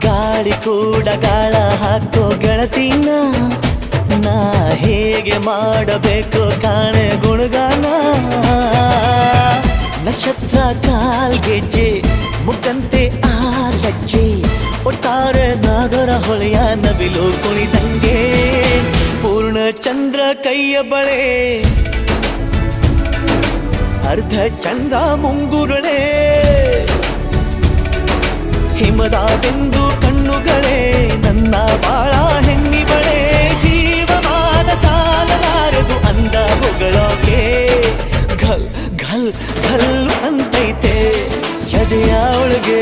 ಗಾಳಿ ಕೂಡ ಗಾಳ ಹಾಕೋ ಗೆಳತಿನ ನಾ ಹೇಗೆ ಮಾಡಬೇಕು ಕಾಣೆ ಗುಣಗಾನ ನಕ್ಷತ್ರ ಕಾಲ್ಗೆಜ್ಜೆ ಮುಖಂತೆ ಆಲಜ್ಜೆ ಒಟ್ಟಾರೆ ನಾಗರ ಹೊಳೆಯ ನವಿಲು ಕುಣಿದಂಗೆ ಪೂರ್ಣ ಚಂದ್ರ ಕೈಯ ಬಳೆ ಅರ್ಧ ಚಂದ್ರ ಮುಂಗುರುಳೆ ಹಿಮದ ಬಿಂದು ಕಣ್ಣುಗಳೇ ನನ್ನ ಬಾಳ ಹೆಣ್ಣಿಬಳೆ ಜೀವಮಾನ ಸಾಲಲಾರದು ಅಂದ ಹೊಗಳೋಕೆ ಘಲ್ ಘಲ್ ಘಲ್ ಅಂತೈತೆ ಎದೆಯ ಒಳಗೆ